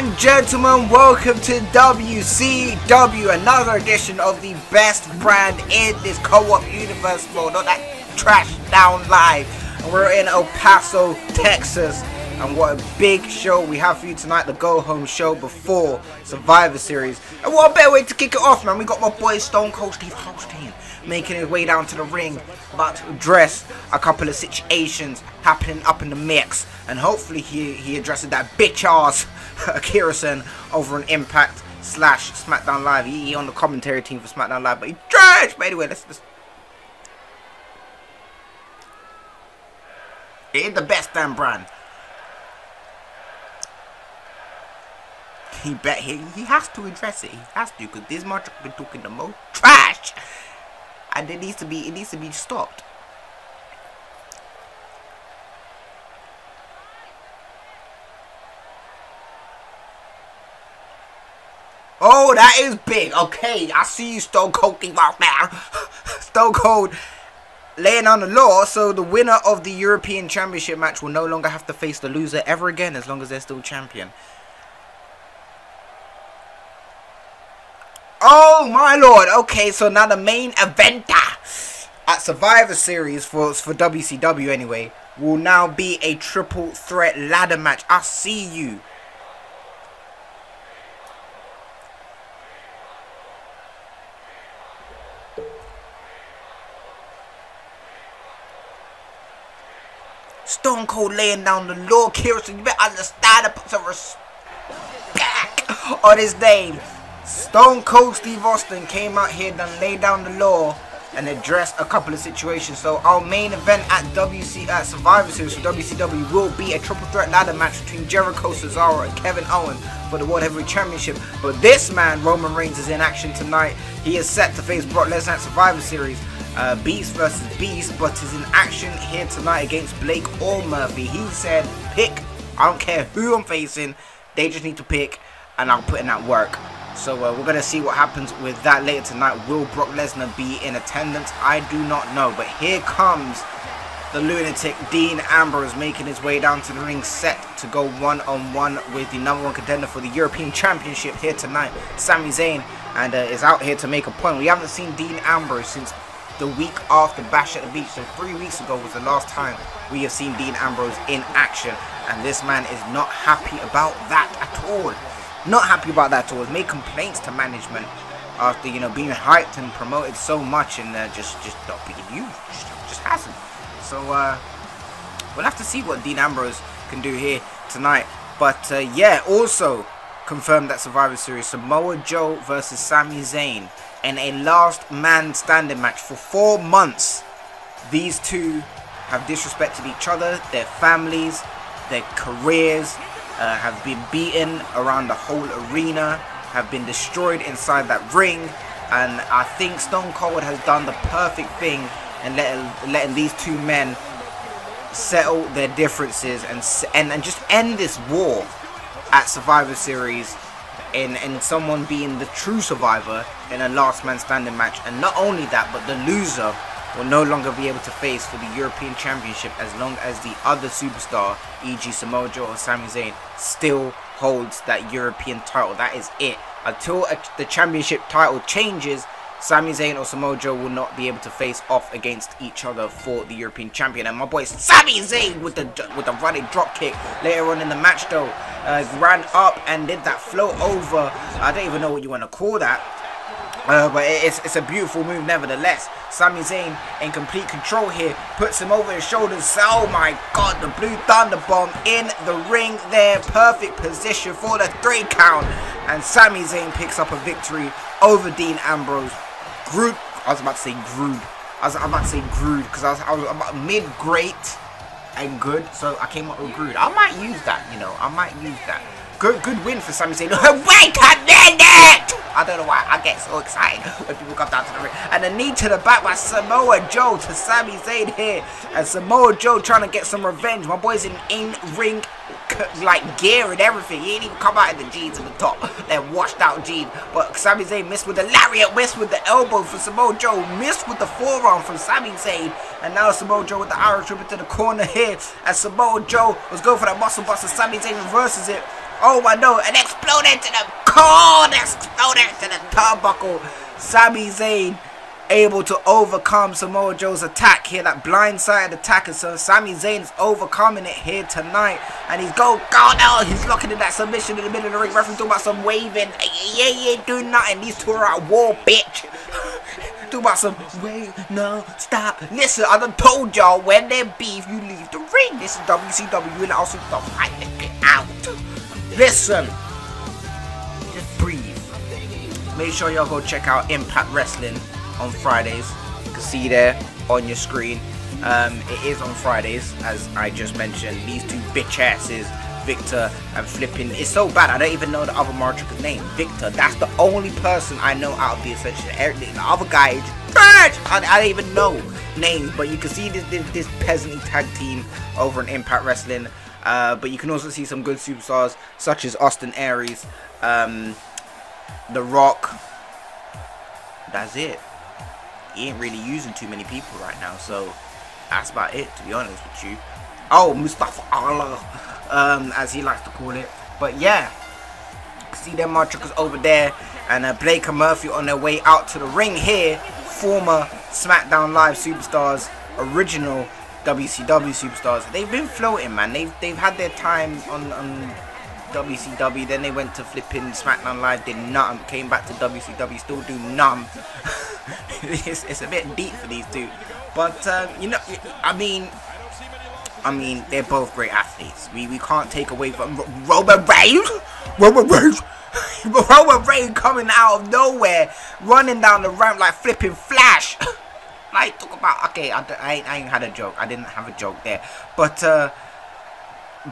and gentlemen, welcome to WCW, another edition of the best brand in this co-op universe mode, not that trash down live. And we're in El Paso, Texas, and what a big show we have for you tonight, the go home show before Survivor Series. And what a better way to kick it off, man. We got my boy Stone Cold Steve Austin making his way down to the ring, about to address a couple of situations happening up in the mix, and hopefully he addresses that bitch ass Kerosene over on Impact / Smackdown Live. He on the commentary team for Smackdown Live, but he trash. But anyway, let's it ain't the best damn brand. He has to address it. He has to, because this much been talking the most trash. And it needs to be stopped. Oh, that is big. Okay, I see you, Stone Cold Steve Austin. Stone Cold laying on the law, so the winner of the European Championship match will no longer have to face the loser ever again, as long as they're still champion. Oh my lord. Okay, so now the main eventer at Survivor Series for WCW anyway will now be a triple threat ladder match. I see you. Stone Cold laying down the law. Kerosene, you better understand and put some respect on his name. Stone Cold Steve Austin came out here, done lay down the law and addressed a couple of situations. So our main event at Survivor Series for WCW will be a triple threat ladder match between Jericho, Cesaro and Kevin Owens for the World Heavyweight Championship. But this man, Roman Reigns, is in action tonight. He is set to face Brock Lesnar at Survivor Series. Beast versus Beast, but is in action here tonight against Blake or Murphy. He said, pick. I don't care who I'm facing. They just need to pick, and I'll put in that work. So we're going to see what happens with that later tonight. Will Brock Lesnar be in attendance? I do not know. But here comes the lunatic Dean Ambrose making his way down to the ring, set to go one-on-one with the #1 contender for the European Championship here tonight, Sami Zayn, and is out here to make a point. We haven't seen Dean Ambrose since the week after Bash at the Beach, so 3 weeks ago was the last time we have seen Dean Ambrose in action, and this man is not happy about that at all. Not happy about that at all. He's made complaints to management after, you know, being hyped and promoted so much, and just not being used. Just hasn't. So we'll have to see what Dean Ambrose can do here tonight. But yeah, also confirmed that Survivor Series, Samoa Joe versus Sami Zayn in a last man standing match. For 4 months, these two have disrespected each other, their families, their careers, have been beaten around the whole arena, have been destroyed inside that ring, and I think Stone Cold has done the perfect thing in letting these two men settle their differences and just end this war at Survivor Series, in someone being the true survivor in a last man standing match. And not only that, but the loser will no longer be able to face for the European Championship as long as the other superstar, e.g. Samoa Joe or Sami Zayn, still holds that European title. That is it. Until the championship title changes, Sami Zayn or Samoa Joe will not be able to face off against each other for the European Champion. And my boy Sami Zayn with the running drop kick later on in the match though, ran up and did that float over. I don't even know what you want to call that. But it's a beautiful move nevertheless. Sami Zayn in complete control here, puts him over his shoulders. Oh my god, the Blue Thunder Bomb in the ring there. Perfect position for the 3 count. And Sami Zayn picks up a victory over Dean Ambrose. I was about to say Grood. I was about to say Grood because I was about mid-great and good. So I came up with Grood. I might use that, you know. I might use that. Good win for Sami Zayn. Wait a minute! I don't know why I get so excited when people come down to the ring. And a knee to the back by Samoa Joe to Sami Zayn here. And Samoa Joe trying to get some revenge. My boy's in ring like gear and everything. He ain't even come out in the jeans at the top. They're washed out jeans. But Sami Zayn missed with the lariat, missed with the elbow for Samoa Joe, missed with the forearm from Sami Zayn. And now Samoa Joe with the Irish whip into the corner here. As Samoa Joe was going for that muscle buster, Sami Zayn reverses it. Oh my no, and exploded to the core, exploded to the turnbuckle. Sami Zayn able to overcome Samoa Joe's attack here, that blindsided attack, and so Sami Zayn's overcoming it here tonight, and he's go no, he's locking in that submission in the middle of the ring. Referee talking about some waving, yeah, do nothing. These two are at war, bitch. Talking about some wait, no, stop. Listen, I done told y'all when they beef, you leave the ring. This is WCW, and also the fight to get out. Listen, just breathe. Make sure y'all go check out Impact Wrestling on Fridays. You can see there on your screen. It is on Fridays, as I just mentioned. These two bitch asses, Victor and flipping. It's so bad I don't even know the other Martrica's name. Victor. That's the only person I know out of the Ascension. The other guy is bitch. I don't even know names, but you can see this peasant tag team over in Impact Wrestling. But you can also see some good superstars such as Austin Aries, The Rock. That's it. He ain't really using too many people right now, so that's about it, to be honest with you. Oh, Mustafa Allah, as he likes to call it. But yeah, see them Martricas over there, and Blake and Murphy on their way out to the ring here. Former Smackdown Live superstars, original WCW superstars. They've been floating, man. They've had their time on WCW, then they went to flipping Smackdown Live, did nothing, came back to WCW, still do nothing. it's a bit deep for these two, but you know, I mean they're both great athletes. We can't take away from Roman Reigns coming out of nowhere, running down the ramp like flipping Flash. Like, talk about, okay, I ain't had a joke. I didn't have a joke there, but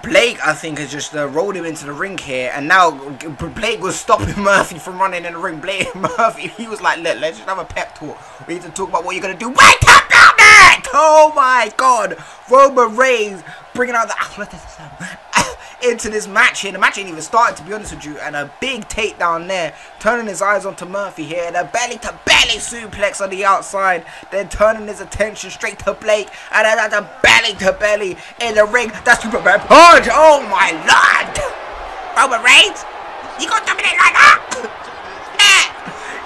Blake, I think, has just rolled him into the ring here, and now Blake was stopping Murphy from running in the ring. Blake Murphy, he was like, look, let's just have a pep talk. We need to talk about what you're going to do. Wake up, that! Oh my God. Roman Reigns bringing out the athleticism into this match here. The match ain't even started, to be honest with you, and a big takedown there, turning his eyes onto Murphy here, and a belly-to-belly suplex on the outside, then turning his attention straight to Blake, and then that's a belly-to-belly in the ring. That's Superman punch. Oh my Lord. Roman Reigns, you gonna dominate like that?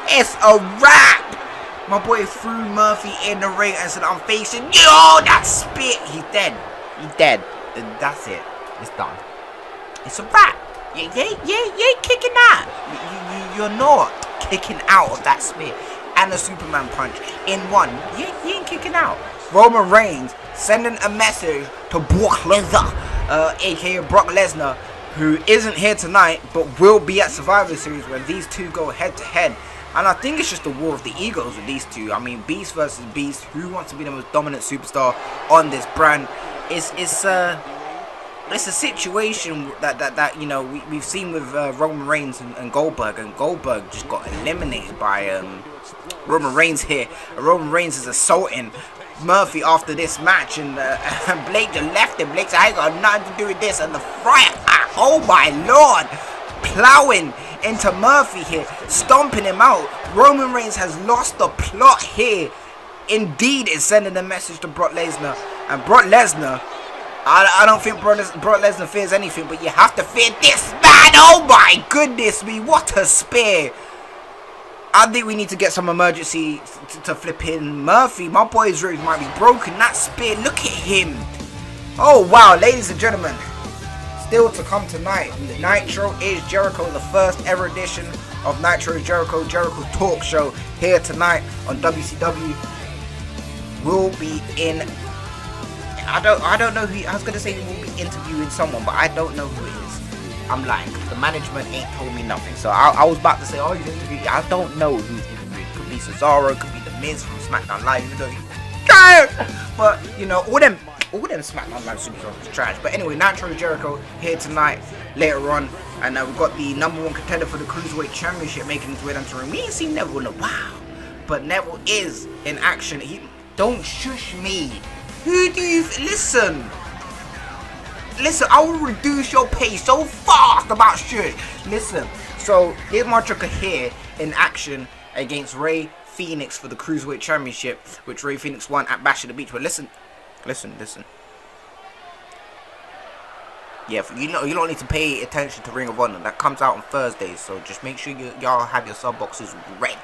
It's a wrap. My boy threw Murphy in the ring and said, I'm facing you. Oh, that spit. He's dead. He's dead. And that's it. It's done. It's a wrap. You ain't kicking out. You're not kicking out of that spit and the Superman punch in one. You ain't kicking out. Roman Reigns sending a message to Brock Lesnar, aka Brock Lesnar, who isn't here tonight but will be at Survivor Series when these two go head to head. And I think it's just a war of the egos with these two. I mean, Beast versus Beast. Who wants to be the most dominant superstar on this brand? It's a situation that you know we've seen with Roman Reigns and Goldberg just got eliminated by Roman Reigns here. Roman Reigns is assaulting Murphy after this match, and Blake just left him. Blake said, I ain't got nothing to do with this, and the fryer, oh my Lord, plowing into Murphy here, stomping him out. Roman Reigns has lost the plot here. Indeed, it's sending a message to Brock Lesnar, and Brock Lesnar, I don't think Brock Lesnar fears anything, but you have to fear this man. Oh my goodness me, what a spear. I think we need to get some emergency to flip in Murphy. My boy's ribs might be broken. That spear, look at him. Oh wow, ladies and gentlemen, still to come tonight, Nitro is Jericho, the first ever edition of Nitro is Jericho, Jericho's talk show here tonight on WCW. Will be in, I don't know who, I was going to say we'll be interviewing someone, but I don't know who it is. I'm lying, because the management ain't told me nothing. So I was about to say, oh, he's interviewing. I don't know who's interviewing. Could be Cesaro, could be The Miz from Smackdown Live, even though he's trash. But, you know, all them Smackdown Live superstars is trash. But anyway, Nitro is Jericho here tonight, later on. And we've got the #1 contender for the Cruiserweight Championship making his way down to the ring. We ain't seen Neville in a while. But Neville is in action. Don't shush me. Who do you... Listen, I will reduce your pace so fast about shit. Listen, so here's Martrica here in action against Ray Phoenix for the Cruiserweight Championship, which Ray Phoenix won at Bash at the Beach. But listen. Yeah, you know, you don't need to pay attention to Ring of Honor. That comes out on Thursdays, so just make sure y'all have your sub boxes ready.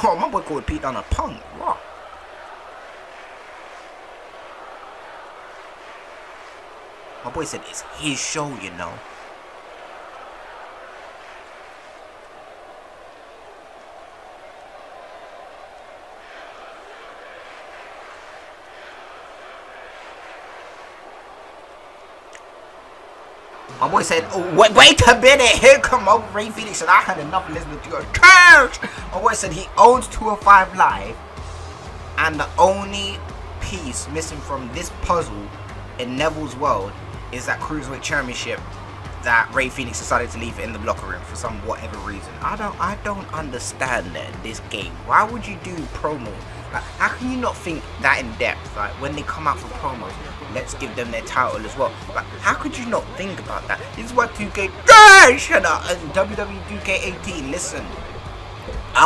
Oh, my boy called Pete down a punk. What? My boy said it's his show, you know. My boy said, oh, wait a minute, here come Ray Phoenix, and I had enough listening to your church. My boy said he owns 205 Live, and the only piece missing from this puzzle in Neville's world is that Cruiserweight Championship that Ray Phoenix decided to leave it in the locker room for some whatever reason. I don't understand this game. Why would you do promo? Like, how can you not think that in depth? Like, when they come out for promos, let's give them their title as well. Like, how could you not think about that? This is what 2K shut up and WWE 2K18. Listen, I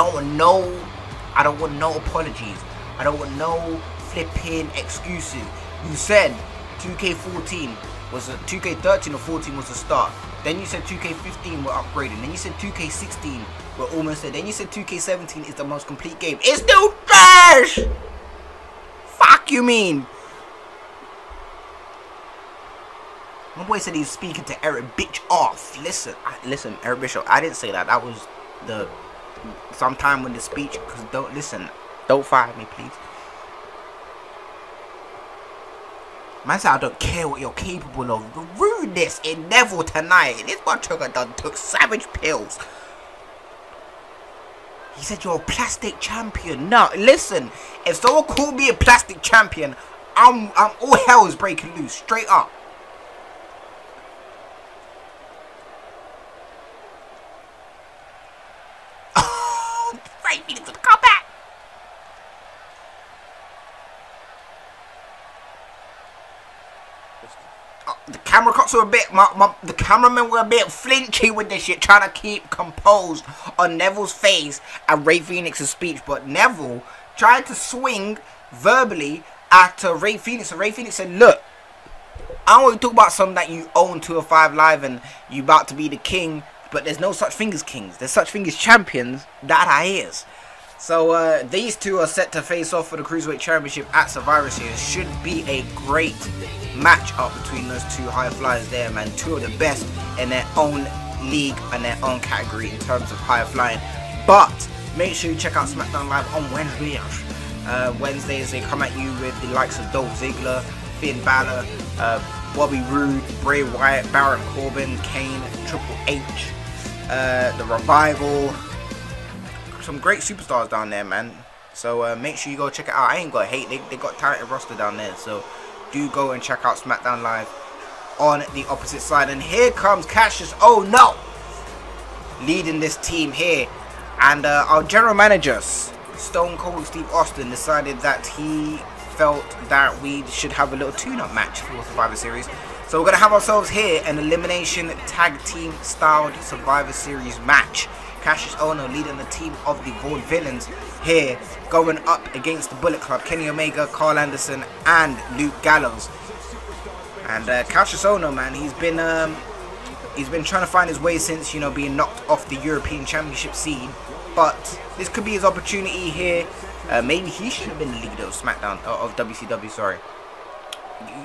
don't want no apologies. I don't want no flipping excuses. You said 2K14 was a 2K13 or 14 was the start. Then you said 2K15 were upgrading. Then you said 2K16 were almost there. Then you said 2K17 is the most complete game. It's still trash! Fuck you mean? My boy said he's speaking to Eric bitch off. Listen, Eric Bishop, I didn't say that. That was the sometime when the speech, because don't fire me, please. Man said I don't care what you're capable of. The rudeness in Neville tonight. This one done took savage pills. He said you're a plastic champion. No, listen. If someone called me a plastic champion, I'm all hell is breaking loose. Straight up. Oh, Ray Phoenix gonna come back. The camera cuts were a bit, the cameramen were a bit flinchy with this shit, trying to keep composed on Neville's face and Ray Phoenix's speech. But Neville tried to swing verbally at Ray Phoenix, and Ray Phoenix said, look, I want to talk about something that you own 205 Live and you about to be the king, but there's no such thing as kings. There's such thing as champions. That I is. So these two are set to face off for the Cruiserweight Championship at Survivor Series. Should be a great match up between those two high flyers there, man. Two of the best in their own league and their own category in terms of high flying. But make sure you check out Smackdown Live on Wednesdays. Wednesdays they come at you with the likes of Dolph Ziggler, Finn Balor, Bobby Roode, Bray Wyatt, Baron Corbin, Kane, Triple H, the Revival. Some great superstars down there, man. So make sure you go check it out. I ain't got hate. They got talented roster down there. So do go and check out Smackdown Live on the opposite side. And here comes Cassius. Oh no! Leading this team here. And our general manager, Stone Cold Steve Austin, decided that he felt that we should have a little tune-up match for Survivor Series. So we're going to have ourselves here an elimination tag team styled Survivor Series match. Cassius Ohno leading the team of the Vaudevillains here, going up against the Bullet Club, Kenny Omega, Carl Anderson, and Luke Gallows. And Cassius Ohno, man, he's been trying to find his way since, you know, being knocked off the European Championship scene. But this could be his opportunity here. Maybe he should have been the leader of SmackDown, of WCW. Sorry.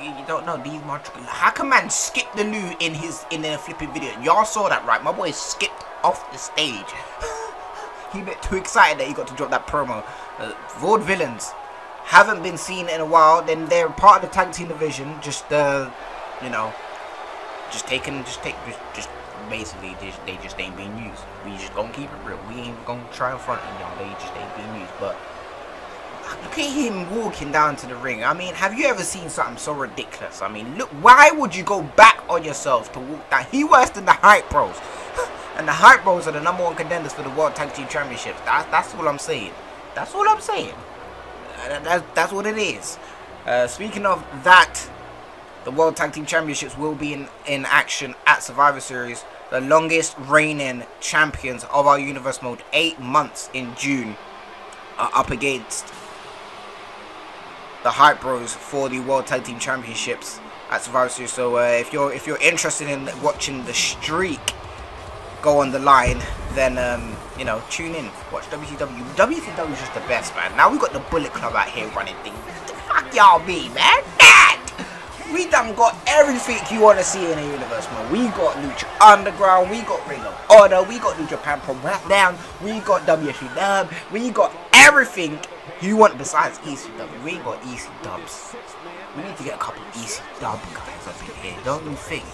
You don't know these much. How can man skip the loo in their flipping video? Y'all saw that, right? My boy skipped off the stage. He a bit too excited that he got to drop that promo. Vaudevillains haven't been seen in a while. Then they're part of the tag team division. Just you know, basically they just ain't being used. We just gonna keep it real. We ain't gonna try in front of y'all. They just ain't being used. But look at him walking down to the ring. I mean, have you ever seen something so ridiculous? I mean, look, why would you go back on yourself to walk down? He worse than the Hype Bros. And the Hype Bros are the #1 contenders for the World Tag Team Championships. That's all I'm saying. That's all I'm saying. That's what it is. Speaking of that, the World Tag Team Championships will be in action at Survivor Series. The longest reigning champions of our Universe Mode, 8 months in June, are up against the Hype Bros for the World Tag Team Championships. at Survivor Series. So if you're interested in watching the streak go on the line, then you know, tune in, watch WCW. WCW is just the best, man. Now we got the Bullet Club out here running things. What the fuck y'all mean, man? We done got everything you want to see in a universe, man. We got Lucha Underground, we got Ring of Honor, we got New Japan Pro Smackdown, we got WCW, we got everything you want besides ECW. We ain't got EC dubs. We need to get a couple EC dub guys up in here, don't you think?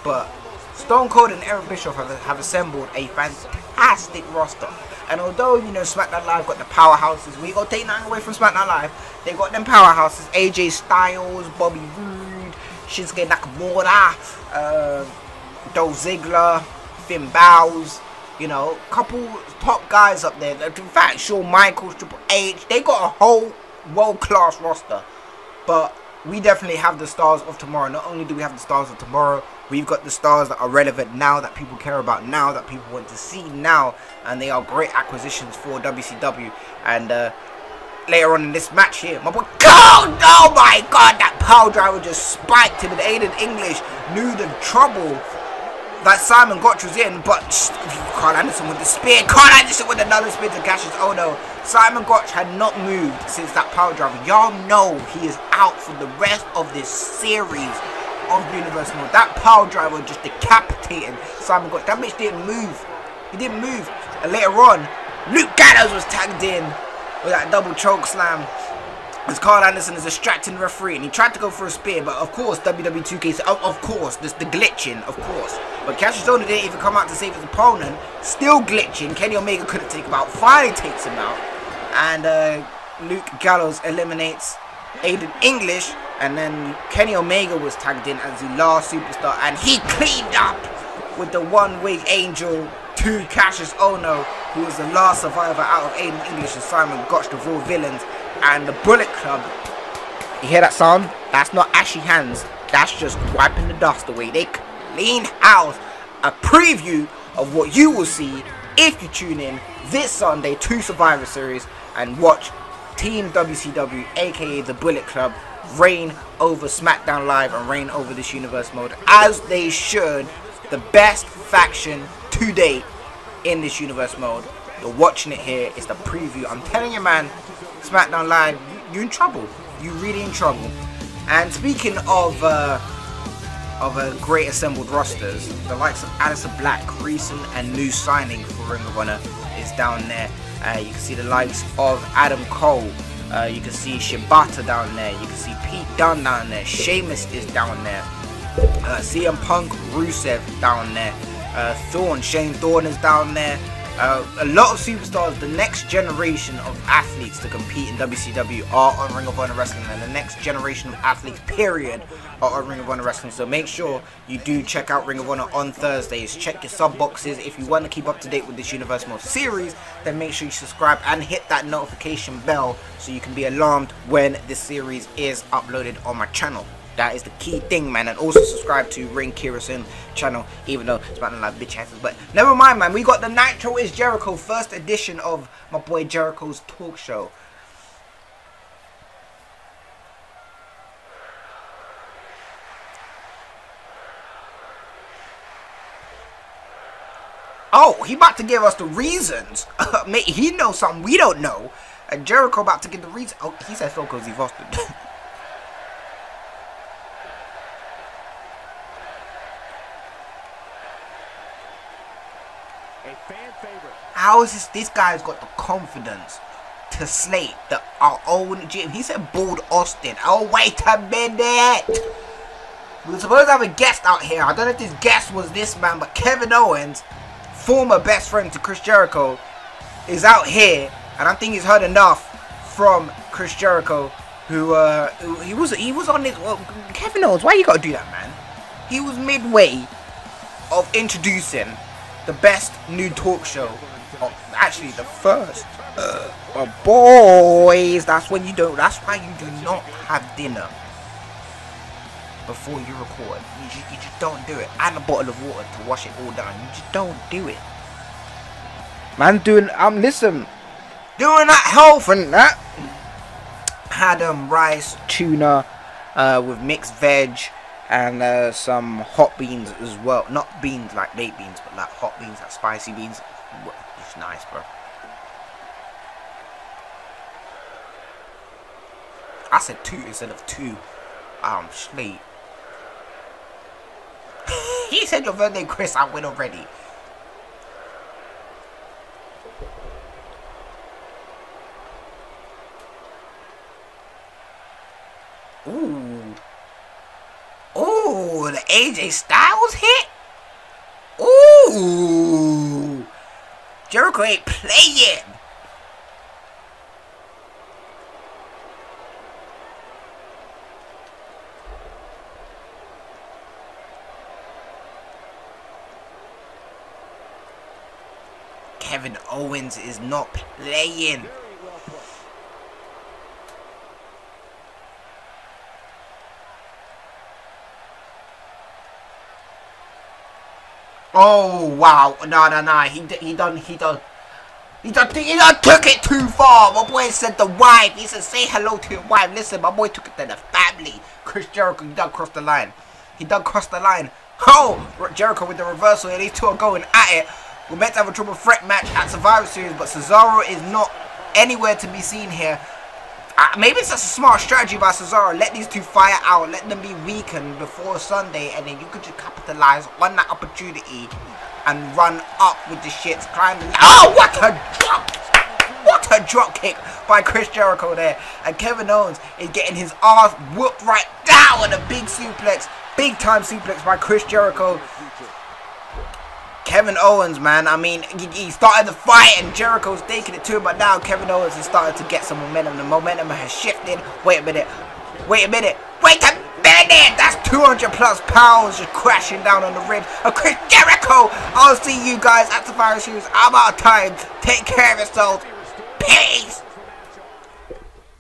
But Stone Cold and Eric Bischoff have assembled a fantastic roster. And although, you know, SmackDown Live got the powerhouses, we gonna take nothing away from SmackDown Live. They got them powerhouses: AJ Styles, Bobby Roode, Shinsuke Nakamura, Dolph Ziggler, Finn Balor. You know, couple top guys up there. In fact, Shawn Michaels, Triple H. They got a whole world-class roster. But we definitely have the stars of tomorrow. Not only do we have the stars of tomorrow, we've got the stars that are relevant now, that people care about now, that people want to see now, and they are great acquisitions for WCW. And later on in this match here, my boy, oh my god, that power driver just spiked him, and Aiden English knew the trouble that Simon Gotch was in, but Carl Anderson with the spear, Carl Anderson with another spear to Cassius. Oh no, Simon Gotch had not moved since that power driver. Y'all know he is out for the rest of this series of Universe Mode. That power driver just decapitating Simon Gotch. That bitch didn't move. He didn't move. And later on, Luke Gallows was tagged in with that double choke slam, as Carl Anderson is distracting the referee, and he tried to go for a spear, but of course WWE 2K, of course, this the glitching, of course. But Cassius Ohno didn't even come out to save his opponent, still glitching. Kenny Omega couldn't take him out, finally takes him out, and Luke Gallows eliminates Aiden English, and then Kenny Omega was tagged in as the last superstar, and he cleaned up with the one-wing angel to Cassius Ohno, who was the last survivor out of Aiden English and Simon Gotch, the Raw villains, and the Bullet Club. You hear that sound? That's not ashy hands, that's just wiping the dust away. They clean house. A preview of what you will see if you tune in this Sunday to Survivor Series and watch Team WCW, aka the Bullet Club, reign over SmackDown Live and reign over this universe mode, as they should. The best faction to date in this universe mode. You're watching it here. It's the preview. I'm telling you, man, SmackDown Live, you're in trouble. You're really in trouble. And speaking of great assembled rosters, the likes of Aleister Black, recent and new signing for Ring of Honor, is down there. You can see the likes of Adam Cole. You can see Shibata down there. You can see Pete Dunne down there. Sheamus is down there. CM Punk, Rusev down there. Shane Thorne is down there. A lot of superstars, the next generation of athletes to compete in WCW are on Ring of Honor Wrestling, and the next generation of athletes, period, are on Ring of Honor Wrestling. So make sure you do check out Ring of Honor on Thursdays. Check your sub boxes. If you want to keep up to date with this Universe Mode series, then make sure you subscribe and hit that notification bell so you can be alarmed when this series is uploaded on my channel. That is the key thing, man. And also subscribe to Rainkerosene channel, even though it's not like bitch asses. But never mind, man. We got the Nitro is Jericho, first edition of my boy Jericho's talk show. Oh, he about to give us the reasons. Mate, he knows something we don't know. And Jericho about to give the reason. Oh, he said Phil Cozy Boston. How is this guy's got the confidence to slate our own gym? He said Bald Austin. Oh, wait a minute. We were supposed to have a guest out here. I don't know if this guest was this man, but Kevin Owens, former best friend to Chris Jericho, is out here. And I think he's heard enough from Chris Jericho, who he was on this. Well, Kevin Owens, why you gotta do that, man? He was midway of introducing the best new talk show. Actually, the first. Boys, that's when you don't. That's why you do not have dinner before you record. You just don't do it. And a bottle of water to wash it all down. You just don't do it. Man, listen, doing that health and that. Had rice, tuna, with mixed veg, and some hot beans as well. Not beans like baked beans, but like hot beans, like spicy beans. It's nice, bro. I said 2 instead of 2. Sleep. He said your birthday, Chris. I win already. Ooh. Ooh, the AJ Styles hit. Ooh. Jericho ain't playing. Kevin Owens is not playing. Oh wow, no, he done took it too far. My boy said the wife. He said say hello to your wife. Listen, my boy took it to the family. Chris Jericho, he done crossed the line. He done crossed the line. Oh, Jericho with the reversal, and these two are going at it. We're meant to have a triple threat match at Survivor Series, but Cesaro is not anywhere to be seen here. Maybe it's just a smart strategy by Cesaro. Let these two fire out. Let them be weakened before Sunday. And then you could just capitalize on that opportunity and run up with the shits. Climb. Oh, what a drop. What a drop kick by Chris Jericho there. And Kevin Owens is getting his ass whooped right down. And a big suplex. Big time suplex by Chris Jericho. Kevin Owens, man, I mean, he started the fight and Jericho's taking it to him, but now Kevin Owens has started to get some momentum. The momentum has shifted. Wait a minute. Wait a minute. Wait a minute. That's 200 plus pounds just crashing down on the ribs of Chris Jericho. I'll see you guys at the Survivor Series. I'm out of time. Take care of yourselves. Peace.